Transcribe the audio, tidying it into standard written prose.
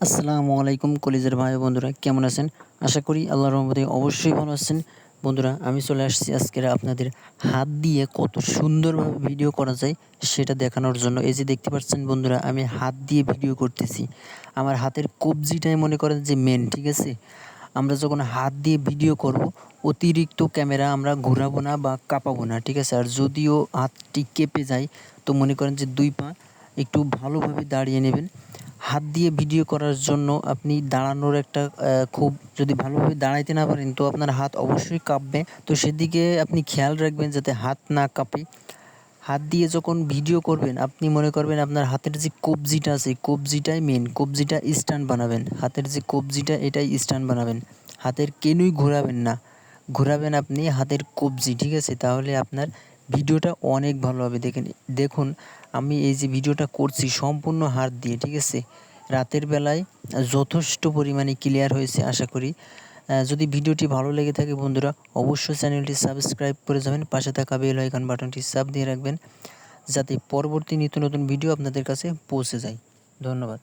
আসসালামু আলাইকুম কলিজার ভাই বন্ধুরা, কেমন আছেন? আশা করি আল্লাহর রহমতে অবশ্যই ভালো আছেন। বন্ধুরা, আমি চলে আসছি আজকের আপনাদের হাত দিয়ে কত সুন্দরভাবে ভিডিও করা যায় সেটা দেখানোর জন্য। এই যে দেখতে পাচ্ছেন বন্ধুরা, আমি হাত দিয়ে ভিডিও করতেছি। আমার হাতের কবজিটাই মনে করেন যে মেন, ঠিক আছে? আমরা যখন হাত দিয়ে ভিডিও করব, অতিরিক্ত ক্যামেরা আমরা ঘোরাবো না বা কাঁপাবো না, ঠিক আছে? আর যদিও হাতটি কেঁপে যায়, তো মনে করেন যে ২ পা একটু ভালোভাবে দাঁড়িয়ে নেবেন। হাত দিয়ে ভিডিও করার জন্য আপনি দাঁড়ানোর একটা খুব যদি ভালোভাবে দাঁড়াইতে না পারেন, তো আপনার হাত অবশ্যই কাঁপবে। তো সেদিকে আপনি খেয়াল রাখবেন যাতে হাত না কাঁপে। হাত দিয়ে যখন ভিডিও করবেন, আপনি মনে করবেন আপনার হাতের যে কবজিটা আছে, কবজিটাই মেন। কবজিটা স্ট্যান্ড বানাবেন। হাতের যে কবজিটা এটাই স্ট্যান্ড বানাবেন। হাতের কেনুই ঘোরাবেন না। ঘোরাবেন আপনি হাতের কবজি, ঠিক আছে? তাহলে আপনার ভিডিওটা অনেক ভালো হবে। দেখুন, আমি এই যে ভিডিওটা করছি সম্পূর্ণ হাত দিয়ে, ঠিক আছে? রাতের বেলায় যথেষ্ট পরিমাণে ক্লিয়ার হয়েছে আশা করি। যদি ভিডিওটি ভালো লেগে থাকে বন্ধুরা, অবশ্যই চ্যানেলটি সাবস্ক্রাইব করে যাবেন। পাশে থাকা বেল আইকন বাটনটি চাপ দিয়ে রাখবেন, যাতে পরবর্তী নিত্য নতুন ভিডিও আপনাদের কাছে পৌঁছে যায়। ধন্যবাদ।